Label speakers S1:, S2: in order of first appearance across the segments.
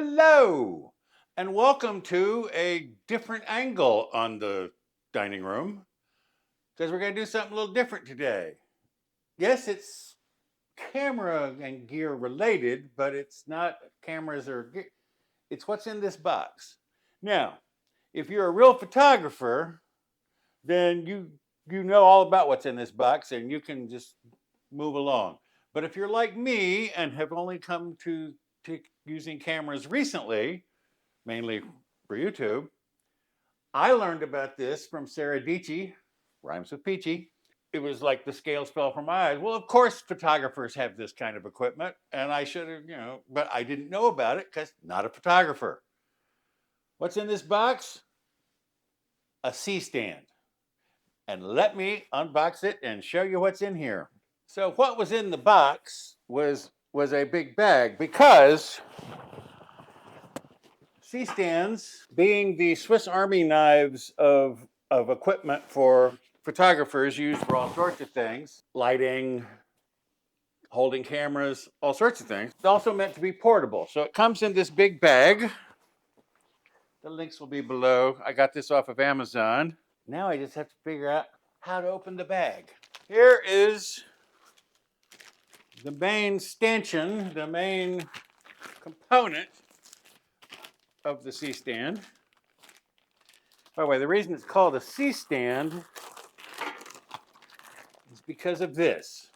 S1: Hello, and welcome to a different angle on the dining room because we're going to do something a little different today. Yes, it's camera and gear related, but it's not cameras or gear. It's what's in this box. Now, if you're a real photographer, then you know all about what's in this box and you can just move along. But if you're like me and have only come to using cameras recently, mainly for YouTube, I learned about this from Sara Dietschy, rhymes with peachy. It was like the scales fell from my eyes. Well, of course, photographers have this kind of equipment, and I should have, but I didn't know about it because not a photographer. What's in this box? A C stand. And let me unbox it and show you what's in here. So what was in the box was a big bag because C-stands, being the Swiss Army knives of equipment for photographers used for all sorts of things, lighting, holding cameras, all sorts of things. It's also meant to be portable. So it comes in this big bag. The links will be below. I got this off of Amazon. Now I just have to figure out how to open the bag. Here is the main stanchion, the main component of the C-stand. By the way, the reason it's called a C-stand is because of this.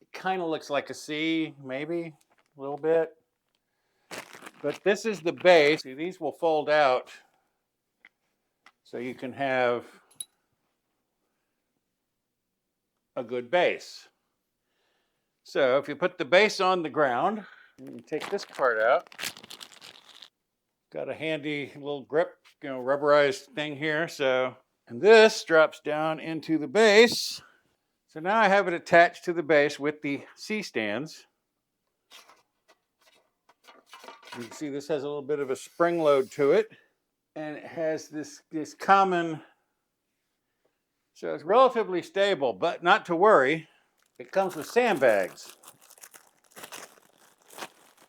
S1: It kind of looks like a C, maybe a little bit. But this is the base. See, these will fold out so you can have a good base. So if you put the base on the ground, you take this part out. Got a handy little grip, rubberized thing here. And this drops down into the base. So now I have it attached to the base with the C-stands. You can see this has a little bit of a spring load to it. And it has this common, so it's relatively stable, but not to worry. It comes with sandbags.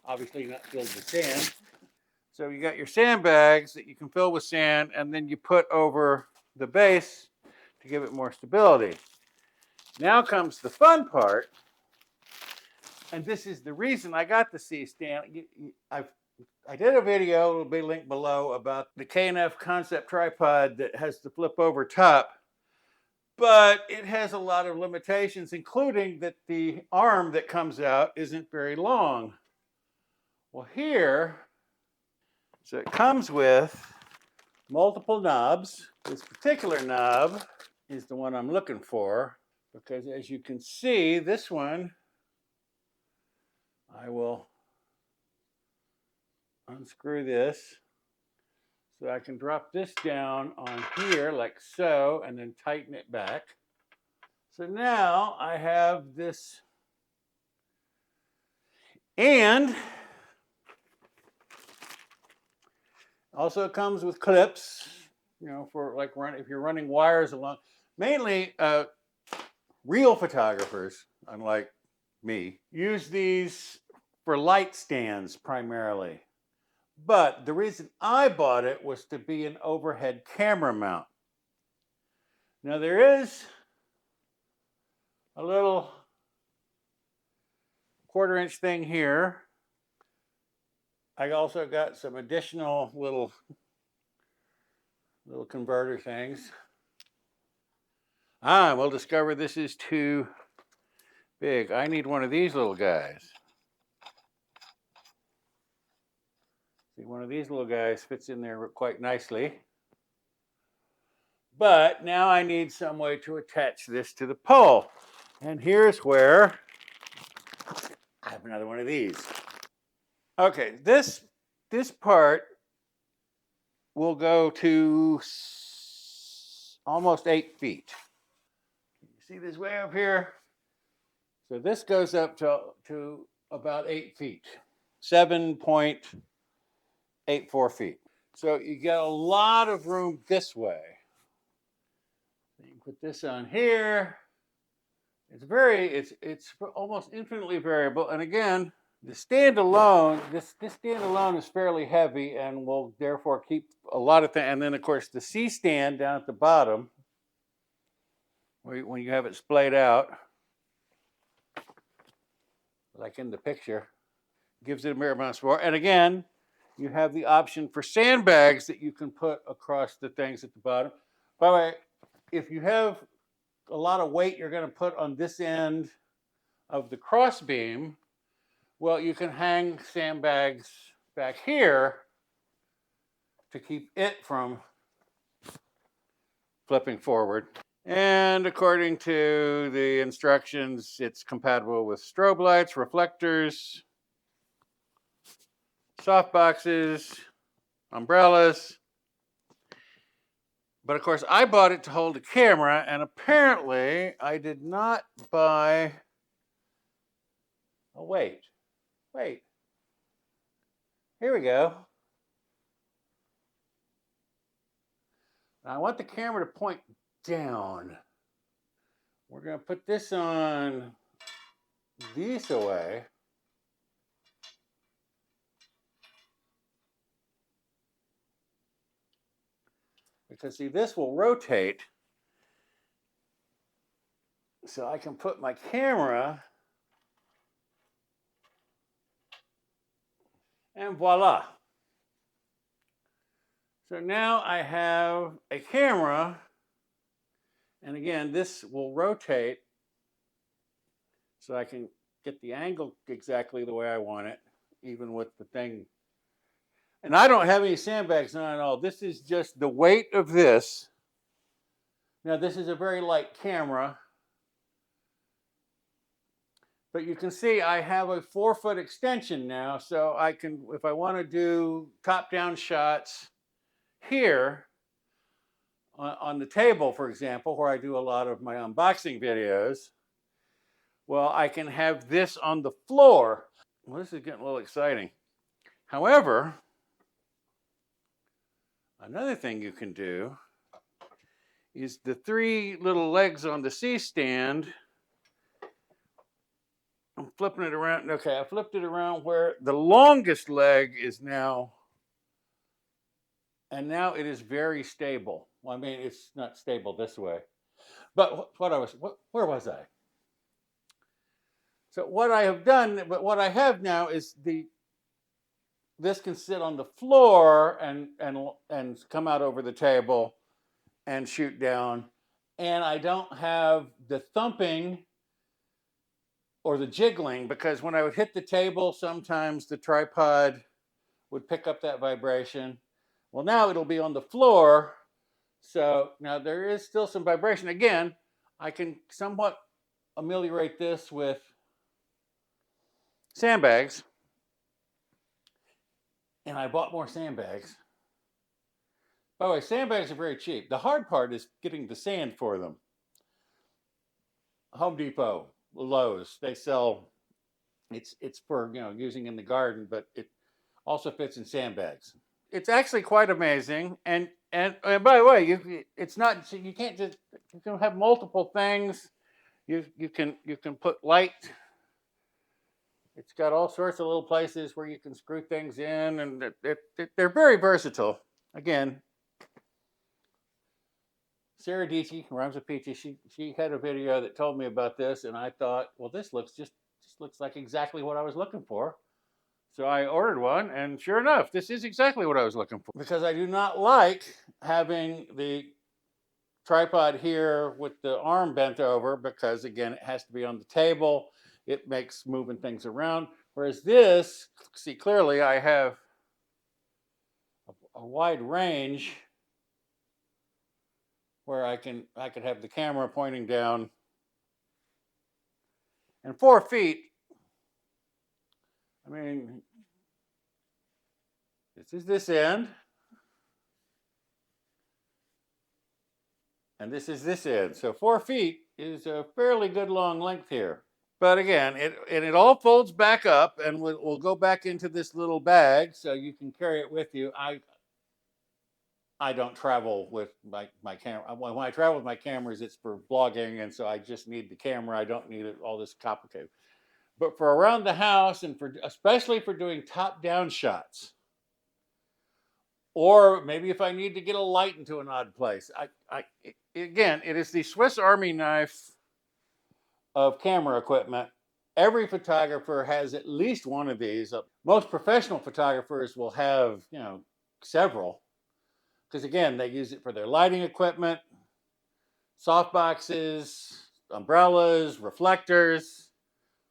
S1: Obviously not filled with sand. So you got your sandbags that you can fill with sand, and then you put over the base to give it more stability. Now comes the fun part, and this is the reason I got the C-stand. I did a video, it'll be linked below, about the K&F concept tripod that has the flip over top, but it has a lot of limitations, including that the arm that comes out isn't very long. Well, here, so it comes with multiple knobs. This particular knob is the one I'm looking for because, as you can see, this one, I will unscrew this so I can drop this down on here like so and then tighten it back. So now I have this, and also it comes with clips, for like if you're running wires along. Mainly real photographers, unlike me, use these for light stands primarily. But the reason I bought it was to be an overhead camera mount. Now there is a little 1/4-inch thing here. I also got some additional little converter things. We'll discover this is too big. I need one of these little guys. See, one of these little guys fits in there quite nicely. But now I need some way to attach this to the pole. And here's where I have another one of these. Okay, this part will go to almost 8 feet. You see this way up here? So this goes up to about 8 feet, 7.84 feet. So you get a lot of room this way. So you can put this on here. It's almost infinitely variable. And again, The standalone, this standalone is fairly heavy and will therefore keep a lot of things. And then of course the C-stand down at the bottom, when you have it splayed out, like in the picture, gives it a fair amount of support. And again, you have the option for sandbags that you can put across the things at the bottom. By the way, if you have a lot of weight you're going to put on this end of the cross beam, well, you can hang sandbags back here to keep it from flipping forward. And according to the instructions, it's compatible with strobe lights, reflectors, soft boxes, umbrellas. But of course, I bought it to hold a camera, and apparently I did not buy. Oh, wait. Here we go. I want the camera to point down. We're going to put this on this away. Because see, this will rotate. So I can put my camera, and voila. So now I have a camera, and again, this will rotate so I can get the angle exactly the way I want it, even with the thing. And I don't have any sandbags on at all. This is just the weight of this. Now, this is a very light camera, but you can see I have a 4-foot extension now, so I can, if I want to do top-down shots here on the table, for example, where I do a lot of my unboxing videos, well, I can have this on the floor. Well, this is getting a little exciting. However, another thing you can do is the 3 little legs on the C-stand. I'm flipping it around. Okay, I flipped it around where the longest leg is now. And now it is very stable. Well, I mean, it's not stable this way. But where was I? So what I have done, but what I have now is this can sit on the floor and come out over the table and shoot down. And I don't have the thumping or the jiggling, because when I would hit the table, sometimes the tripod would pick up that vibration. Well, now it'll be on the floor. So now there is still some vibration. Again, I can somewhat ameliorate this with sandbags. And I bought more sandbags. By the way, sandbags are very cheap. The hard part is getting the sand for them. Home Depot, Lowe's, they sell, it's for, using in the garden, but it also fits in sandbags. It's actually quite amazing. And by the way, it's not, you can't just, you can have multiple things. You can put light. It's got all sorts of little places where you can screw things in, and they're very versatile. Again, Sara Dietschy, rhymes with peachy, she had a video that told me about this, and I thought, well, this looks just looks like exactly what I was looking for. So I ordered one, and sure enough, this is exactly what I was looking for. Because I do not like having the tripod here with the arm bent over, because again, it has to be on the table. It makes moving things around. Whereas this, see clearly, I have a wide range where I could have the camera pointing down. And 4 feet, I mean, this is this end, and this is this end. So 4 feet is a fairly good long length here. But again, it all folds back up, and we'll go back into this little bag so you can carry it with you. I don't travel with my camera. When I travel with my cameras, it's for vlogging, and so I just need the camera. I don't need all this complicated. But for around the house and for especially for doing top-down shots, or maybe if I need to get a light into an odd place, again, it is the Swiss Army knife of camera equipment. Every photographer has at least one of these. Most professional photographers will have, several, because again, they use it for their lighting equipment, soft boxes, umbrellas, reflectors,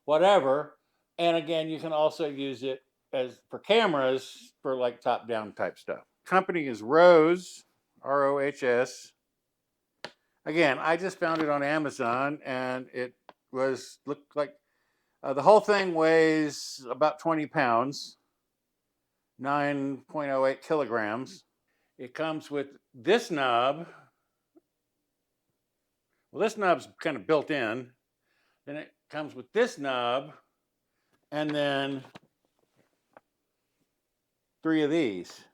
S1: whatever. And again, you can also use it as for cameras for like top-down type stuff. Company is Rose, ROHS. Again, I just found it on Amazon, and it looked like the whole thing weighs about 20 pounds, 9.08 kilograms. It comes with this knob. Well, this knob's kind of built in. Then it comes with this knob, and then 3 of these.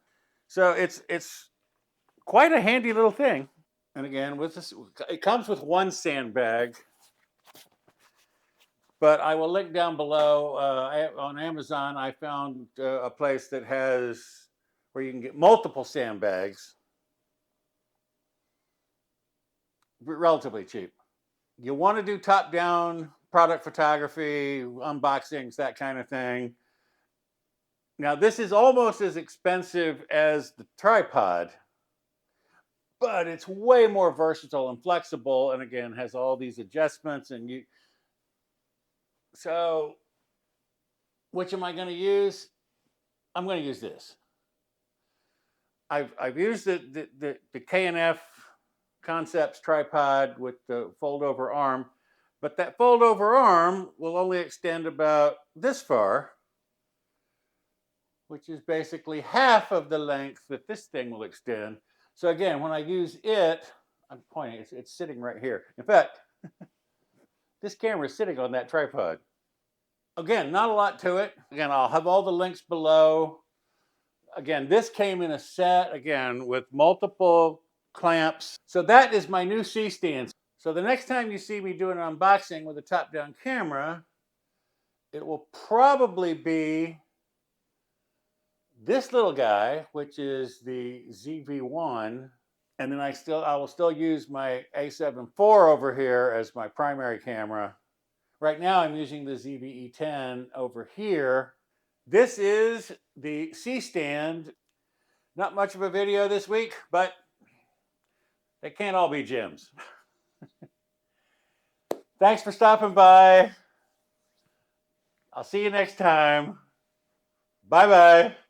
S1: So it's quite a handy little thing. And again, with this, it comes with one sandbag, but I will link down below. On Amazon, I found a place that has where you can get multiple sandbags, relatively cheap. You want to do top-down product photography, unboxings, that kind of thing. Now, this is almost as expensive as the tripod, but it's way more versatile and flexible, and again, has all these adjustments. So, which am I going to use? I'm going to use this. I've used the K&F Concepts tripod with the fold-over arm, but that fold-over arm will only extend about this far, which is basically half of the length that this thing will extend. So again, when I use it, I'm pointing, it's sitting right here. In fact, this camera is sitting on that tripod. Again, not a lot to it. Again, I'll have all the links below. Again, this came in a set, again, with multiple clamps. So that is my new C-stand. So the next time you see me do an unboxing with a top-down camera, it will probably be this little guy, which is the ZV-1, and then I will still use my A7 IV over here as my primary camera. Right now I'm using the ZV-E10 over here. This is the C-stand. Not much of a video this week, but they can't all be gems. Thanks for stopping by. I'll see you next time. Bye-bye.